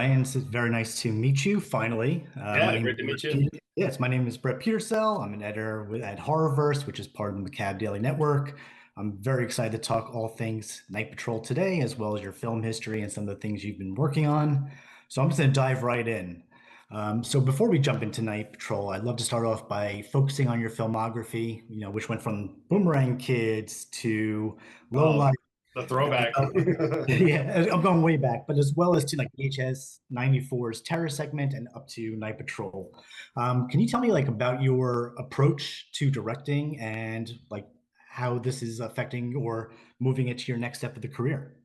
Ryan. It's very nice to meet you finally. My Yeah, name great is to meet you. Yes, my name is Brett Petersel. I'm an editor at Horrorverse, which is part of the Macabre Daily Network. I'm very excited to talk all things Night Patrol today, as well as your film history and some of the things you've been working on. So I'm just going to dive right in. So before we jump into Night Patrol, I'd love to start off by focusing on your filmography, which went from Boomerang Kids to Low Oh, Life. the throwback. Yeah, I'm going way back, but as well as to like VHS 94's Terror segment and up to Night Patrol. Can you tell me like about your approach to directing and like how this is affecting or moving it to your next step of the career?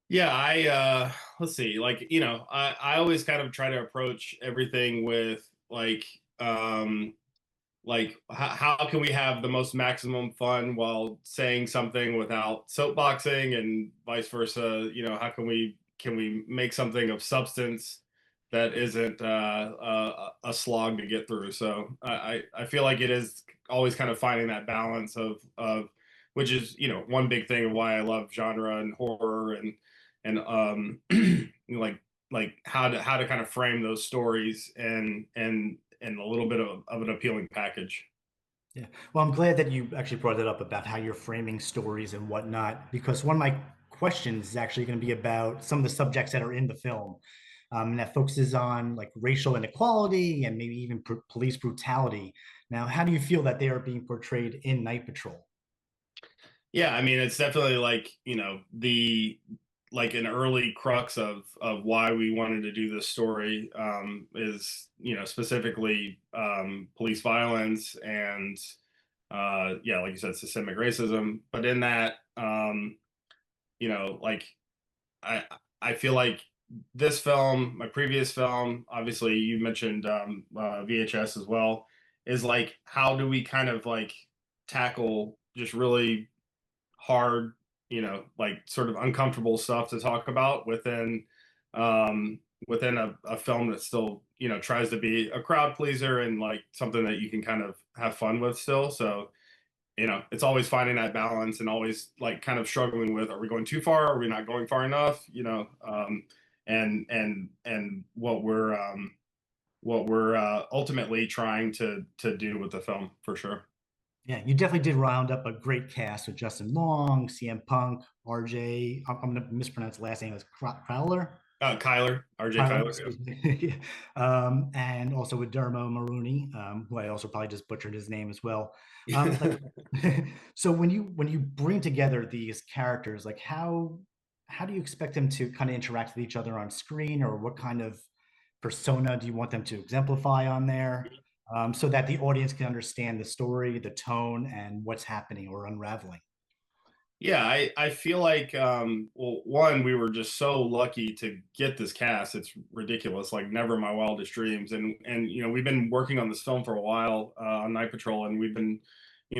Yeah, I let's see, I always kind of try to approach everything with how can we have the most maximum fun while saying something without soapboxing and vice versa. How can we make something of substance that isn't a slog to get through. So I feel like it is always kind of finding that balance of which is one big thing of why I love genre and horror and like how to kind of frame those stories and a little bit of an appealing package. Yeah. Well, I'm glad that you actually brought it up about how you're framing stories and whatnot, because one of my questions is actually going to be about some of the subjects that are in the film. And that focuses on like racial inequality and maybe even police brutality. Now, how do you feel that they are being portrayed in Night Patrol? Yeah, I mean, it's definitely the like an early crux of why we wanted to do this story is specifically police violence and yeah, like you said, systemic racism. But in that, like I I feel like this film, my previous film, obviously you mentioned VHS as well, is like how do we kind of like tackle just really hard, like sort of uncomfortable stuff to talk about within a film that still, tries to be a crowd pleaser and like something that you can kind of have fun with still. So, it's always finding that balance and always like kind of struggling with, are we going too far? Are we not going far enough? And what we're ultimately trying to do with the film for sure. Yeah, you definitely did round up a great cast with Justin Long, CM Punk, RJ. I'm going to mispronounce the last name as Crowler. Kyler, RJ Tyler, Kyler. excuse me. Yeah. And also with Dermo Maroney, who I also probably just butchered his name as well. Like, Yeah. so when you bring together these characters, like how do you expect them to kind of interact with each other on screen, or what kind of persona do you want them to exemplify on there, so that the audience can understand the story, the tone, and what's happening or unraveling? Yeah, I feel like well, one, we were just so lucky to get this cast. It's ridiculous, like never in my wildest dreams. And we've been working on this film for a while on Night Patrol, and we've been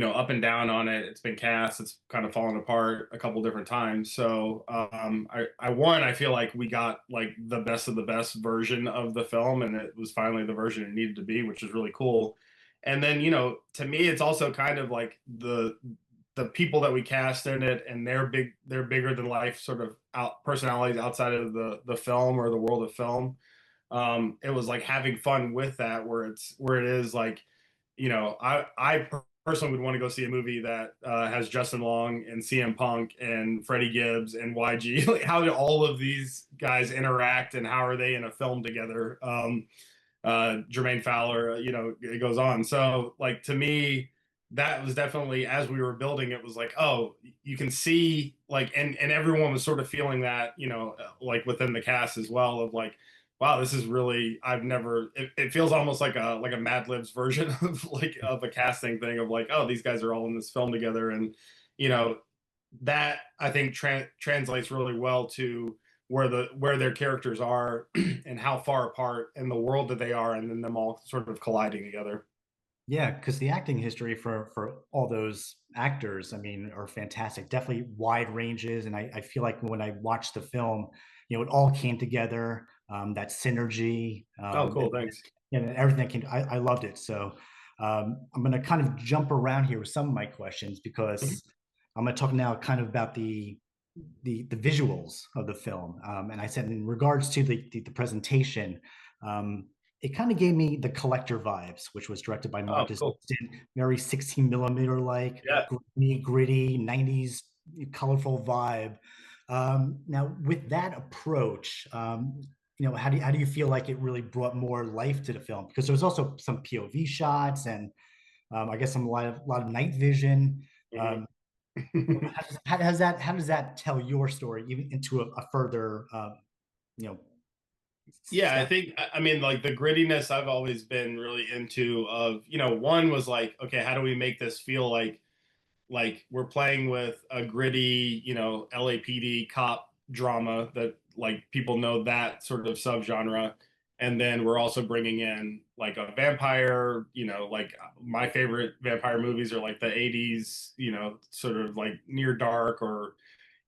up and down on it. It's been cast, it's kind of fallen apart a couple different times. So I feel like we got like the best of the best version of the film, and it was finally the version it needed to be, which is really cool. And then to me, it's also kind of like the people that we cast in it, and they're bigger than life sort of personalities outside of the film or the world of film. It was like having fun with that, where it is like, I personally would want to go see a movie that has Justin Long and CM Punk and Freddie Gibbs and YG. Like, how do all of these guys interact, and how are they in a film together? Jermaine Fowler, it goes on. So like to me, that was definitely, as we were building it, was like, oh, you can see like, and everyone was sort of feeling that, like within the cast as well, of like, wow, this is really, I've never, it feels almost like a Mad Libs version of like of a casting thing of like, oh, these guys are all in this film together. And you know that I think translates really well to where their characters are and how far apart in the world that they are, and then them all sort of colliding together. Yeah, because the acting history for all those actors, I mean, are fantastic. Definitely wide ranges, and I feel like when I watched the film, it all came together. That synergy, Oh, cool, thanks. and everything came. I loved it. So I'm going to kind of jump around here with some of my questions, because I'm going to talk now kind of about the visuals of the film, and I said in regards to the presentation, it kind of gave me the Collector vibes, which was directed by Oh, Marcus cool. Easton, very 16 millimeter like, Yeah. gritty 90s colorful vibe. Now, with that approach, how do you feel like it really brought more life to the film? Because there was also some POV shots and I guess some a lot of night vision. Mhm. Um, how does that tell your story even into a further you know Yeah, I step? think I mean like the grittiness I've always been really into of, one was like, okay, how do we make this feel like we're playing with a gritty, LAPD cop drama that like people know that sort of subgenre. And then we're also bringing in like a vampire, like my favorite vampire movies are like the 80s, sort of like near dark or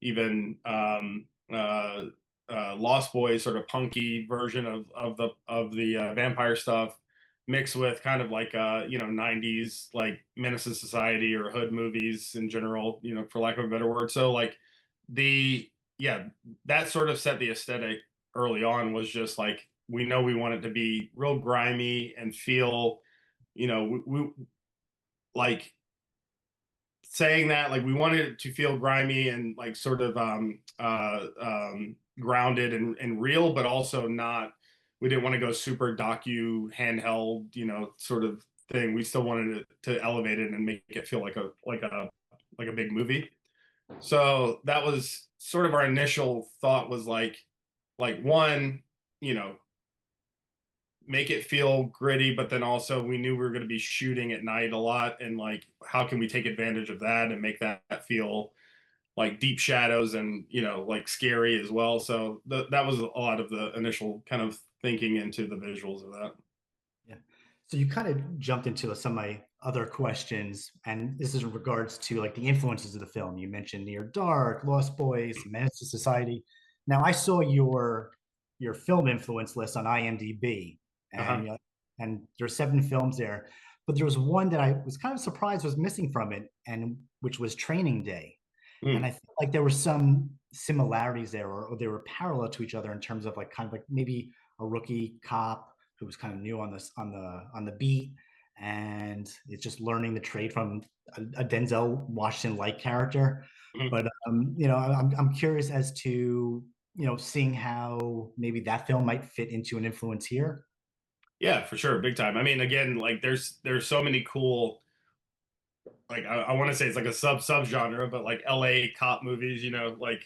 even Lost Boys sort of punky version of the vampire stuff mixed with kind of like 90s like Menace to Society or hood movies in general, for lack of a better word. So like the yeah, that sort of set the aesthetic early on was just like we know we want it to be real grimy and feel, we like saying that like we wanted it to feel grimy and like sort of grounded and real, but also not. We didn't want to go super docu handheld, sort of thing. We still wanted it to elevate it and make it feel like a big movie. So that was sort of our initial thought was like one, you know, make it feel gritty, but then also we knew we were going to be shooting at night a lot, and like how can we take advantage of that and make that feel like deep shadows and like scary as well. So that was a lot of the initial kind of thinking into the visuals of that. Yeah. So you kind of jumped into some of my other questions, and this is in regards to like the influences of the film. You mentioned Near Dark, Lost Boys, Menace to Society. Now I saw your film influence list on IMDb, and Uh-huh. there's 7 films there, but there was one that I was kind of surprised was missing from it, and which was Training Day. And I Mm. feel like there were some similarities there, or they were parallel to each other in terms of like kind of like maybe a rookie cop who was kind of new on this on the beat, and it's just learning the trade from a Denzel Washington like character. Mhm. But I'm curious as to seeing how maybe that film might fit into an influence here. Yeah, for sure, big time. I mean, again, like there's so many cool, like I want to say it's like a sub genre, but like LA cop movies, like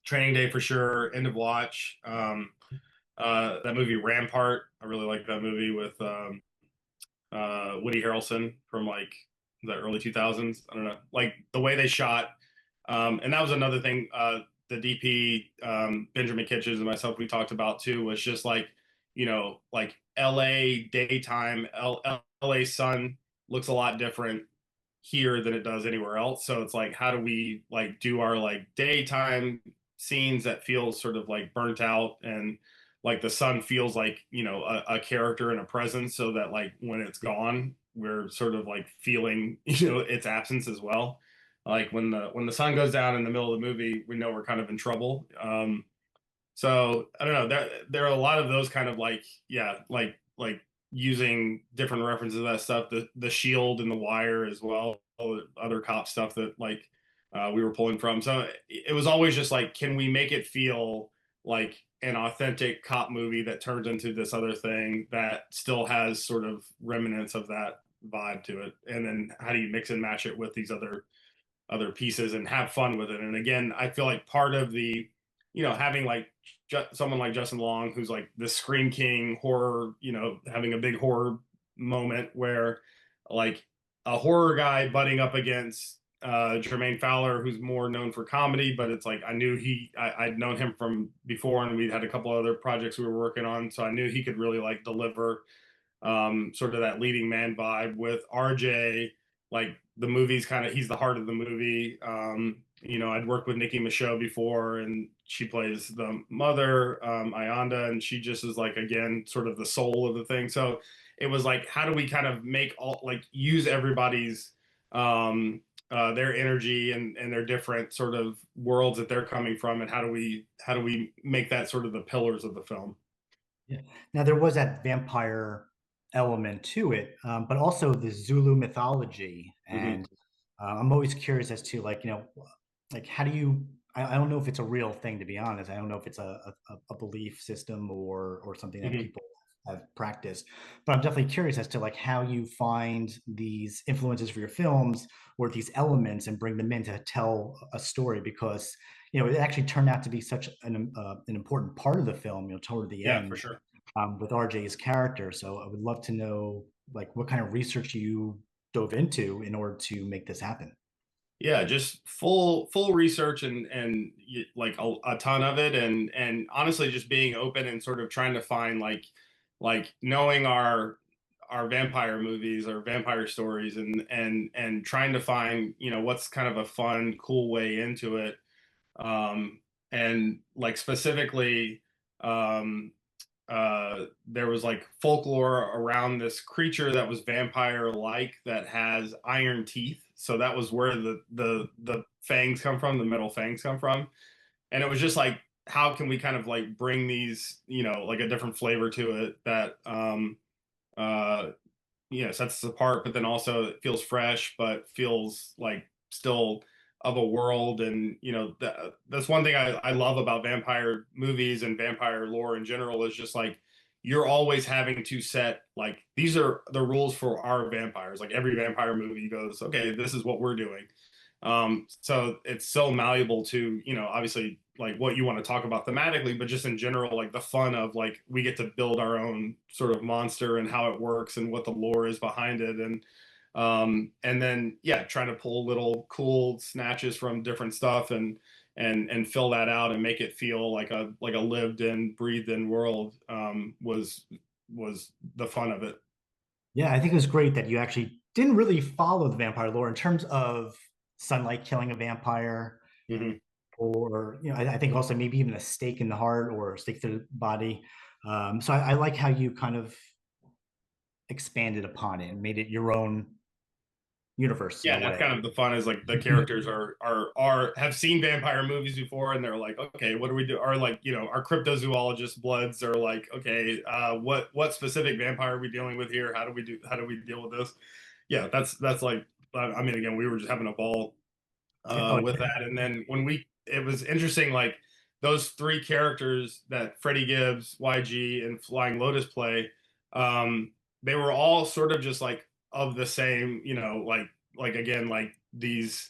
Training Day for sure, End of Watch. That movie Rampart, I really like that movie with Woody Harrelson from like the early 2000s. I don't know, like the way they shot. And that was another thing the DP, Benjamin Kitchens and myself, we talked about too, was just like, like LA daytime, LA sun looks a lot different here than it does anywhere else. So it's like, how do we like do our like daytime scenes that feel sort of like burnt out and like the sun feels like, a character and a presence so that like when it's gone, we're sort of like feeling, its absence as well. Like when the sun goes down in the middle of the movie, we know we're kind of in trouble. So I don't know. There are a lot of those kind of like, yeah, like using different references to that stuff. The Shield and the Wire as well, other cop stuff that like we were pulling from. So it was always just like, can we make it feel like an authentic cop movie that turns into this other thing that still has sort of remnants of that vibe to it? And then how do you mix and match it with these other pieces and have fun with it? And again, I feel like part of the, having like someone like Justin Long, who's like the Scream King horror, having a big horror moment where like a horror guy butting up against Jermaine Fowler, who's more known for comedy, but it's like I knew I'd known him from before, and we'd had a couple other projects we were working on, so I knew he could really like deliver sort of that leading man vibe with RJ. Like the movie's kind of he's the heart of the movie. I'd worked with Nikki Michaud before, and she plays the mother, Ayanda, and she just is like again sort of the soul of the thing. So it was like, how do we kind of make all like use everybody's their energy and their different sort of worlds that they're coming from, and how do we make that sort of the pillars of the film. Yeah. Now there was that vampire element to it, but also the Zulu mythology, Hmm. and I'm always curious as to like like how do you? I don't know if it's a real thing, to be honest. I don't know if it's a belief system or something that Hmm. people have practiced, but I'm definitely curious as to like how you find these influences for your films or these elements and bring them in to tell a story, because it actually turned out to be such an important part of the film, toward the Yeah, for end, sure. with RJ's character. So I would love to know like what kind of research you dove into in order to make this happen. Yeah, just full research and like a ton of it, and honestly just being open and sort of trying to find like knowing our vampire movies or vampire stories, and trying to find what's kind of a fun cool way into it. And like specifically, um there was like folklore around this creature that was vampire like, that has iron teeth, so that was where the fangs come from, the metal fangs come from. And it was just like, how can we kind of like bring these, like a different flavor to it that uh sets us apart, but then also it feels fresh, but feels like still of a world. And that's one thing I love about vampire movies and vampire lore in general, is just like you're always having to set like, these are the rules for our vampires. Like every vampire movie goes, okay, this is what we're doing. So it's so malleable to, obviously like what you want to talk about thematically, but just in general, like the fun of like, we get to build our own sort of monster and how it works and what the lore is behind it. And then, yeah, trying to pull little cool snatches from different stuff and fill that out and make it feel like a lived in, breathed in world, was the fun of it. Yeah, I think it was great that you actually didn't really follow the vampire lore in terms of sunlight killing a vampire, Hmm. or I think also maybe even a stake in the heart or a stake to the body. So I like how you kind of expanded upon it and made it your own universe in Yeah, a and that's way. kind of the fun, is like the characters are have seen vampire movies before, and they're like, okay, what do we do? Or like, our cryptozoologist bloods are like, okay, what specific vampire are we dealing with here? How do we deal with this? Yeah, that's like, I mean, again, we were just having a ball Yeah. Oh, with that. And then it was interesting, like those three characters that Freddie Gibbs, YG, and Flying Lotus play, they were all sort of just like of the same, like again, like these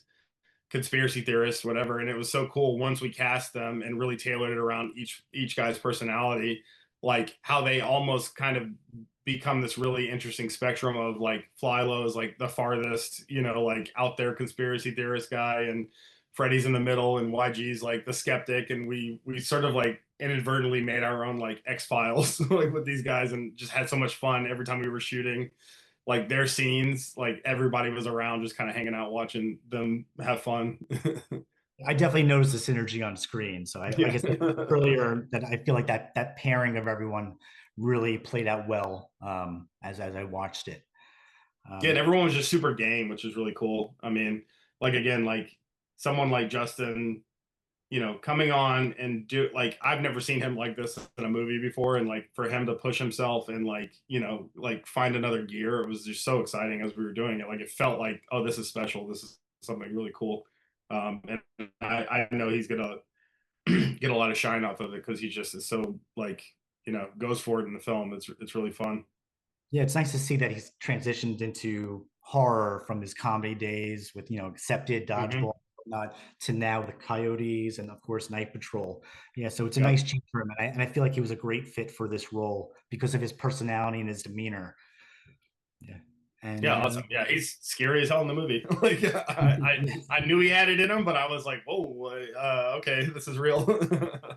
conspiracy theorists, whatever. And it was so cool once we cast them and really tailored it around each guy's personality, like how they almost kind of become this really interesting spectrum of like, Philo is like the farthest, like out there conspiracy theorist guy, and Freddie's in the middle, and YG's like the skeptic. And we sort of like inadvertently made our own like X Files like with these guys, and just had so much fun every time we were shooting like their scenes. Like everybody was around just kind of hanging out watching them have fun. I definitely noticed the synergy on screen. So like I Yeah. said earlier, that I feel like that pairing of everyone really played out well, as I watched it. Yeah, and Um, everyone was just super game, which is really cool. I mean, like again, like someone like Justin, coming on and do, like, I've never seen him like this in a movie before, and like for him to push himself and like, like find another gear, it was just so exciting as we were doing it. Like it felt like, oh, this is special. This is something really cool. And I know he's gonna get a lot of shine off of it, because he just is so like, goes for it in the film. It's really fun. yeah, it's nice to see that he's transitioned into horror from his comedy days with Accepted, Hmm. Dodgeball, whatnot, to now the Coyotes and of course Night Patrol. Yeah, so it's a Yep. nice change for him, and I feel like he was a great fit for this role because of his personality and his demeanor. Yeah, and Yeah, awesome. Yeah, he's scary as hell in the movie. Like I knew he had it in him, but I was like, whoa, okay, this is real.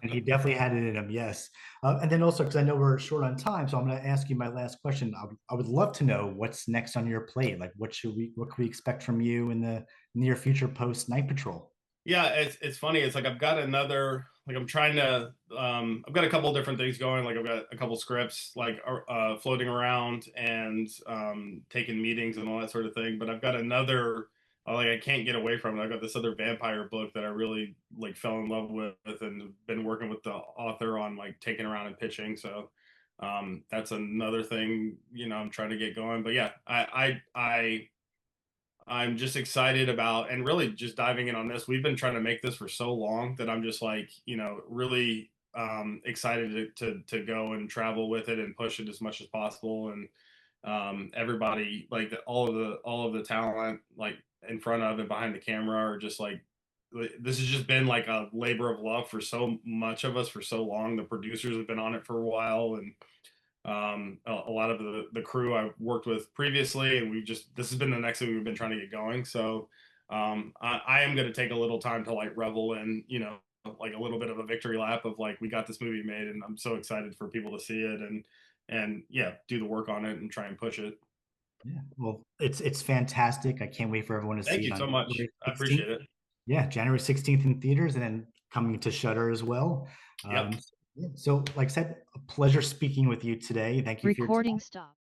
and he definitely had it in him. Yes, and then also because I know we're short on time, so I'm going to ask you my last question. I would love to know what's next on your plate. Like, what can we expect from you in the near future post Night Patrol? Yeah, it's funny. It's like I've got another, like I'm trying to, I've got a couple different things going. Like I've got a couple scripts like floating around, and taking meetings and all that sort of thing. But I've got another I can't get away from it. I got this other vampire book that I really like fell in love with and been working with the author on like taking around and pitching. So that's another thing, I'm trying to get going. But yeah, I'm just excited about and really just diving in on this. We've been trying to make this for so long that I'm just like, really excited to go and travel with it and push it as much as possible. And everybody like all of the talent like in front of and behind the camera are just like this has just been like a labor of love for so much of us for so long. The producers have been on it for a while, and a lot of the crew I've worked with previously, and this has been the next thing we've been trying to get going. So I am going to take a little time to like revel in, like a little bit of a victory lap of like we got this movie made, and I'm so excited for people to see it and yeah, do the work on it and try and push it. Yeah, well, it's fantastic. I can't wait for everyone to Thank see it you on so much. January I 16th. appreciate it. Yeah, January 16th in theaters and then coming to Shudder as well. Yep. Yeah, so, like I said, a pleasure speaking with you today. Thank you for your Recording time. stop.